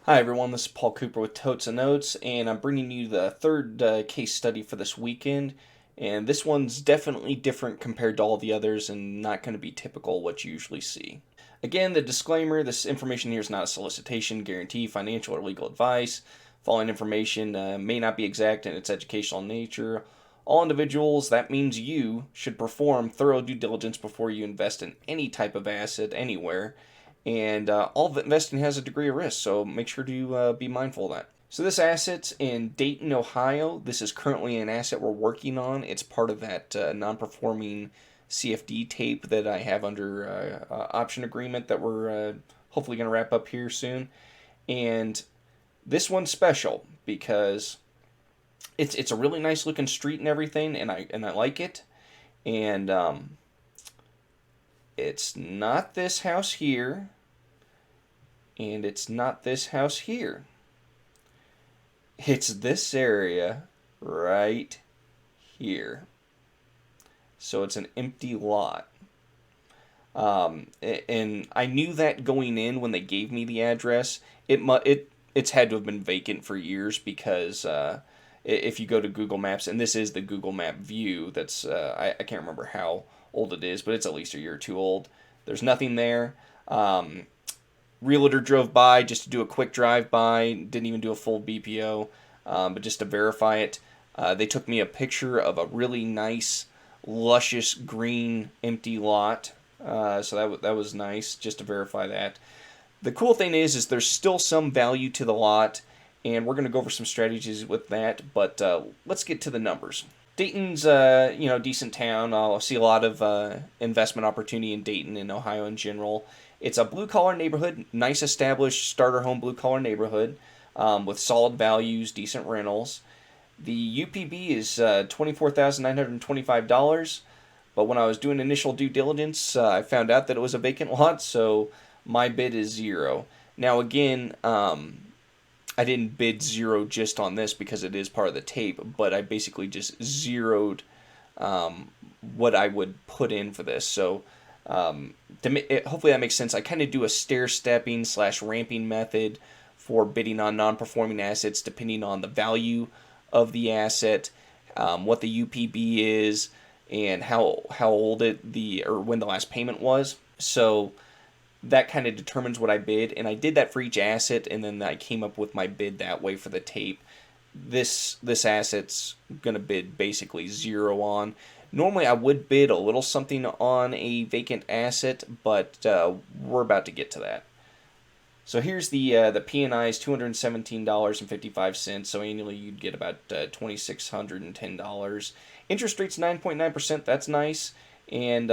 Hi everyone, this is Paul Cooper with Totes and Notes, and I'm bringing you the third case study for this weekend. And this one's definitely different compared to all the others and not going to be typical what you usually see. Again, the disclaimer: this information here is not a solicitation, guarantee, financial, or legal advice. Following information may not be exact in its educational nature. All individuals, that means you, should perform thorough due diligence before you invest in any type of asset anywhere, and all investing has a degree of risk, so make sure to be mindful of that. So this asset's in Dayton, Ohio. This is currently an asset we're working on. It's part of that non-performing CFD tape that I have under option agreement that we're hopefully going to wrap up here soon. And this one's special because it's a really nice looking street and everything, and I like it. And it's not this house here, and it's not this house here. It's this area right here. So it's an empty lot. And I knew that going in when they gave me the address. It's had to have been vacant for years because if you go to Google Maps, and this is the Google Map view, that's I can't remember how old it is, but it's at least a year or two old. There's nothing there. Realtor drove by just to do a quick drive by, didn't even do a full BPO, but just to verify it. They took me a picture of a really nice, luscious green empty lot. So that was nice just to verify that. The cool thing is there's still some value to the lot, and we're going to go over some strategies with that. But let's get to the numbers. Dayton's decent town. I'll see a lot of investment opportunity in Dayton and Ohio in general. It's a blue collar neighborhood, nice established starter home blue collar neighborhood with solid values, decent rentals. The UPB is $24,925, but when I was doing initial due diligence, I found out that it was a vacant lot, so my bid is zero. Now again, I didn't bid zero just on this because it is part of the tape, but I basically just zeroed what I would put in for this. So hopefully that makes sense. I kind of do a stair-stepping / ramping method for bidding on non-performing assets depending on the value of the asset, what the UPB is, and how old or when the last payment was. So that kind of determines what I bid, and I did that for each asset, and then I came up with my bid that way for the tape. This asset's gonna bid basically zero on. Normally I would bid a little something on a vacant asset, but we're about to get to that. So here's the P&I is $217.55. So annually you'd get about $2,610. Interest rate's 9.9%. That's nice, and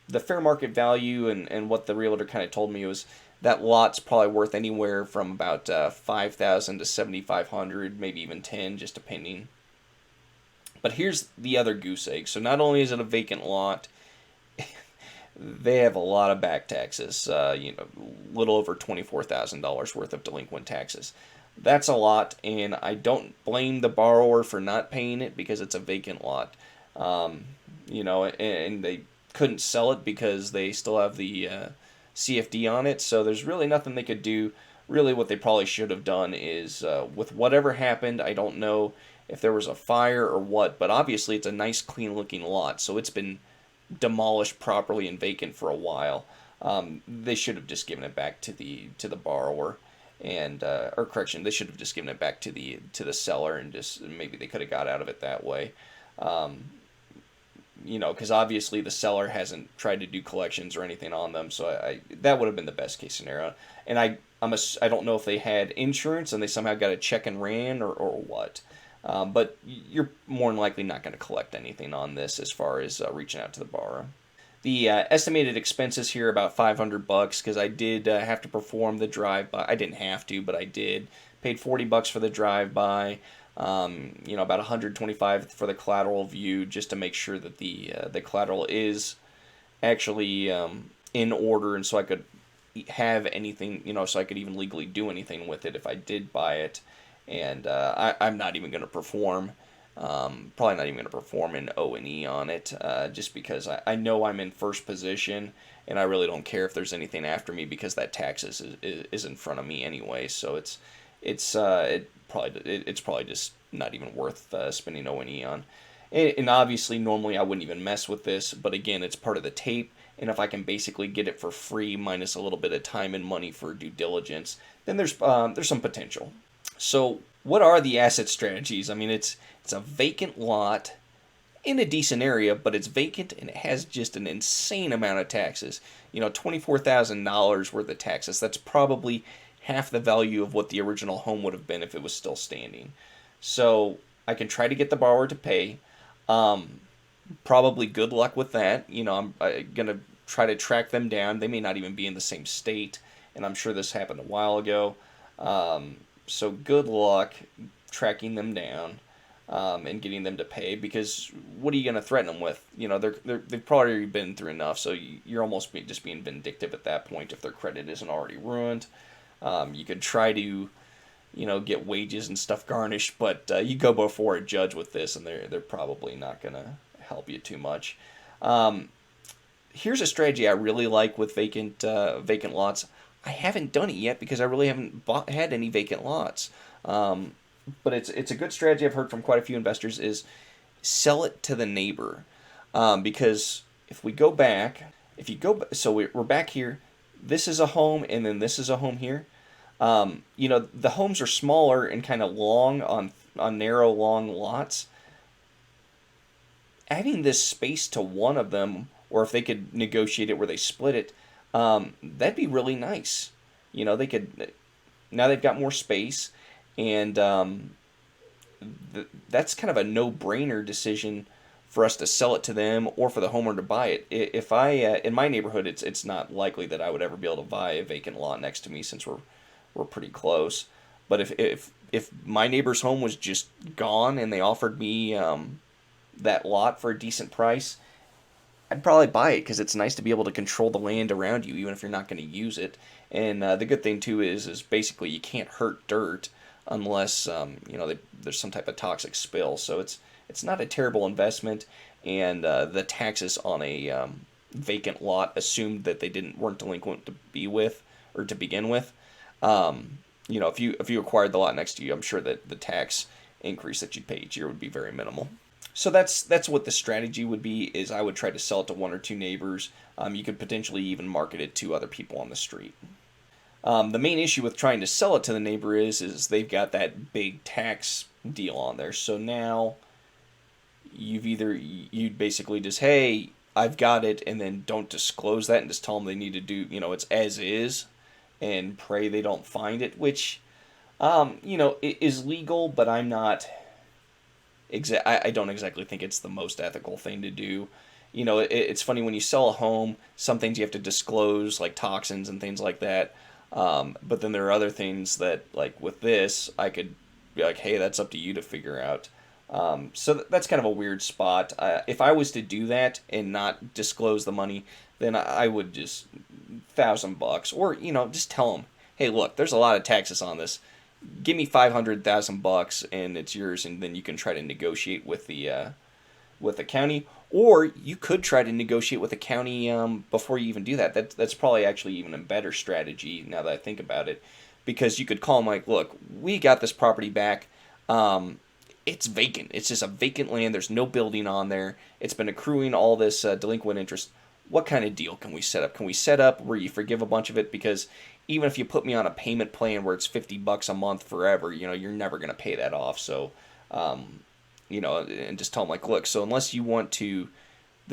the fair market value and what the realtor kind of told me was that lot's probably worth anywhere from about 5,000 to 7,500, maybe even 10, just depending. But here's the other goose egg. So not only is it a vacant lot, they have a lot of back taxes. Little over $24,000 worth of delinquent taxes. That's a lot, and I don't blame the borrower for not paying it because it's a vacant lot. And they couldn't sell it because they still have the CFD on it, so there's really nothing they could do. Really what they probably should have done is, with whatever happened, I don't know if there was a fire or what, but obviously it's a nice clean looking lot, so it's been demolished properly and vacant for a while. They should have just given it back to the borrower, and or correction, they should have just given it back to the seller, and just maybe they could have got out of it that way. Because obviously the seller hasn't tried to do collections or anything on them, so that would have been the best case scenario. And I don't know if they had insurance and they somehow got a check and ran or what. But you're more than likely not going to collect anything on this as far as reaching out to the borrower. The estimated expenses here are about $500 because I did have to perform the drive-by. I didn't have to, but I did. Paid $40 for the drive-by. About 125 for the collateral view, just to make sure that the collateral is actually in order, and so I could have anything, so I could even legally do anything with it if I did buy it. And I'm not even going to perform Probably not even going to perform an O&E on it, just because I know I'm in first position, and I really don't care if there's anything after me because that tax is in front of me anyway. So it's probably just not even worth spending O&E on. And obviously, normally I wouldn't even mess with this, but again, it's part of the tape. And if I can basically get it for free minus a little bit of time and money for due diligence, then there's some potential. So, what are the asset strategies? I mean, it's a vacant lot in a decent area, but it's vacant and it has just an insane amount of taxes. $24,000 worth of taxes. That's probably half the value of what the original home would have been if it was still standing. So I can try to get the borrower to pay. Um, Probably good luck with that. I'm gonna try to track them down. They may not even be in the same state, and I'm sure this happened a while ago. So good luck tracking them down, and getting them to pay. Because what are you gonna threaten them with? They've probably already been through enough. So you're almost just being vindictive at that point if their credit isn't already ruined. You could try to get wages and stuff garnished, but you go before a judge with this, and they're probably not gonna help you too much. Um, Here's a strategy I really like with vacant lots. I haven't done it yet because I really haven't had any vacant lots. Um, but it's a good strategy I've heard from quite a few investors is sell it to the neighbor, because if you go, so we're back here. This is a home, and then this is a home here. The homes are smaller and kind of long on narrow, long lots. Adding this space to one of them, or if they could negotiate it where they split it, that'd be really nice. They could, now they've got more space, and that's kind of a no-brainer decision for us to sell it to them or for the homeowner to buy it. If I in my neighborhood, it's not likely that I would ever be able to buy a vacant lot next to me since we're pretty close. But if my neighbor's home was just gone and they offered me that lot for a decent price, I'd probably buy it because it's nice to be able to control the land around you, even if you're not going to use it. And the good thing too is basically you can't hurt dirt unless there's some type of toxic spill. So it's not a terrible investment, and the taxes on a vacant lot assumed that they weren't delinquent to be with or to begin with. If you acquired the lot next to you, I'm sure that the tax increase that you'd pay each year would be very minimal. So that's what the strategy would be. Is I would try to sell it to one or two neighbors. You could potentially even market it to other people on the street. The main issue with trying to sell it to the neighbor is they've got that big tax deal on there. So now you'd basically just, hey, I've got it, and then don't disclose that and just tell them they need to do, it's as is, and pray they don't find it, which it is legal, but I'm not I don't exactly think it's the most ethical thing to do. It's funny when you sell a home, some things you have to disclose, like toxins and things like that. But then there are other things that, like with this, I could be like, hey, that's up to you to figure out. So that's kind of a weird spot. If I was to do that and not disclose the money, then I would just $1,000, or just tell them, hey, look, there's a lot of taxes on this. Give me $500,000 and it's yours, and then you can try to negotiate with the county, or you could try to negotiate with the county before you even do that. That's probably actually even a better strategy now that I think about it, because you could call them like, look, we got this property back. It's vacant. It's just a vacant land. There's no building on there. It's been accruing all this delinquent interest. What kind of deal can we set up? Can we set up where you forgive a bunch of it? Because even if you put me on a payment plan where it's $50 a month forever, you're never going to pay that off. So, and just tell them like, look, so unless the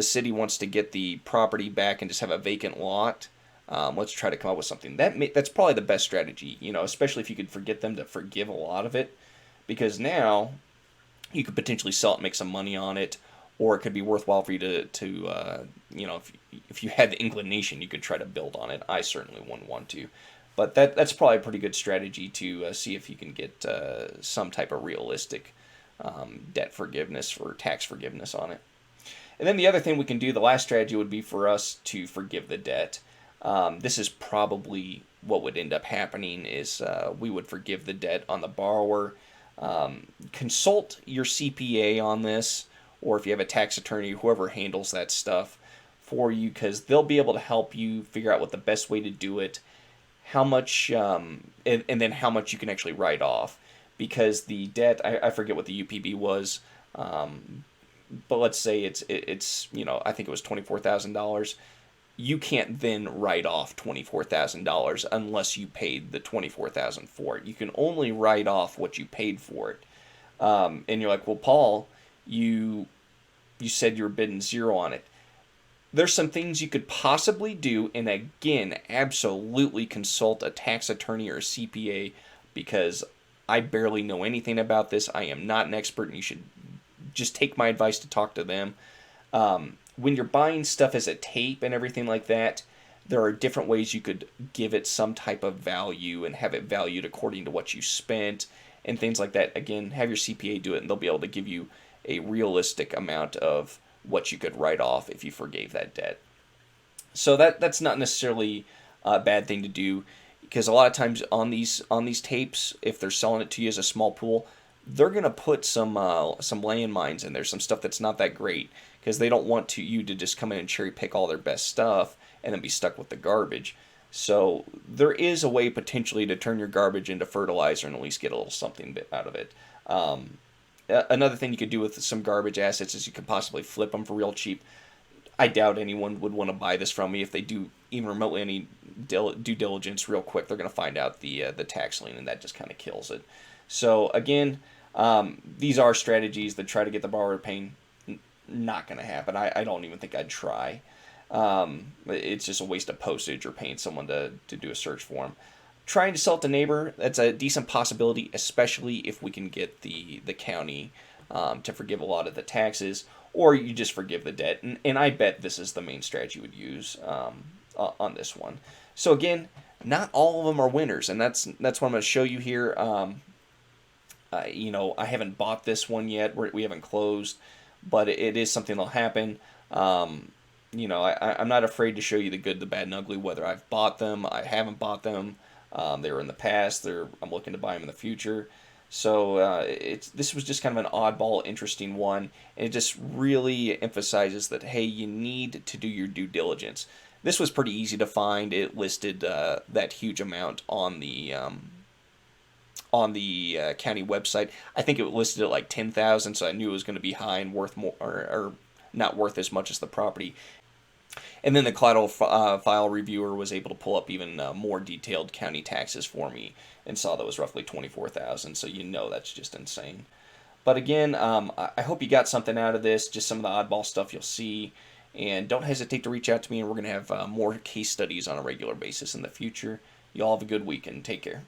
city wants to get the property back and just have a vacant lot, let's try to come up with something. That's probably the best strategy, especially if you could get them to forgive a lot of it, because now you could potentially sell it and make some money on it, or it could be worthwhile for you to if you had the inclination, you could try to build on it. I certainly wouldn't want to, but that's probably a pretty good strategy to see if you can get some type of realistic debt forgiveness or tax forgiveness on it. And then the other thing we can do, the last strategy, would be for us to forgive the debt. This is probably what would end up happening is we would forgive the debt on the borrower. Consult your CPA on this, or if you have a tax attorney, whoever handles that stuff for you, because they'll be able to help you figure out what the best way to do it, how much, and then how much you can actually write off. Because the debt, I forget what the UPB was, but let's say it's I think it was $24,000. You can't then write off $24,000 unless you paid the $24,000 for it. You can only write off what you paid for it. And you're like, well, Paul, you said you were bidding zero on it. There's some things you could possibly do, and again, absolutely consult a tax attorney or a CPA, because I barely know anything about this. I am not an expert, and you should just take my advice to talk to them. When you're buying stuff as a tape and everything like that, there are different ways you could give it some type of value and have it valued according to what you spent and things like that. Again, have your CPA do it, and they'll be able to give you a realistic amount of what you could write off if you forgave that debt. So that's not necessarily a bad thing to do, because a lot of times on these tapes, if they're selling it to you as a small pool, they're gonna put some landmines in there, some stuff that's not that great, because they don't want you to just come in and cherry pick all their best stuff and then be stuck with the garbage. So there is a way potentially to turn your garbage into fertilizer and at least get a little something out of it. Another thing you could do with some garbage assets is you could possibly flip them for real cheap. I doubt anyone would want to buy this from me if they do even remotely any due diligence real quick. They're going to find out the tax lien, and that just kind of kills it. So again, these are strategies that try to get the borrower paying. Not going to happen. I don't even think I'd try. It's just a waste of postage or paying someone to do a search for them. Trying to sell it to neighbor, that's a decent possibility, especially if we can get the county to forgive a lot of the taxes, or you just forgive the debt. And I bet this is the main strategy you would use on this one. So again, not all of them are winners, and that's what I'm going to show you here. I haven't bought this one yet. We haven't closed, but it is something that'll happen. I'm not afraid to show you the good, the bad, and ugly, whether I've bought them, I haven't bought them. They were in the past. I'm looking to buy them in the future. So this was just kind of an oddball, interesting one, and it just really emphasizes that, hey, you need to do your due diligence. This was pretty easy to find. It listed that huge amount on the county website. I think it listed at like 10,000, so I knew it was going to be high and worth more, or not worth as much as the property. And then the collateral file reviewer was able to pull up even more detailed county taxes for me and saw that was roughly 24,000. So that's just insane. But again, I hope you got something out of this, just some of the oddball stuff you'll see. And don't hesitate to reach out to me, and we're going to have more case studies on a regular basis in the future. You all have a good weekend. Take care.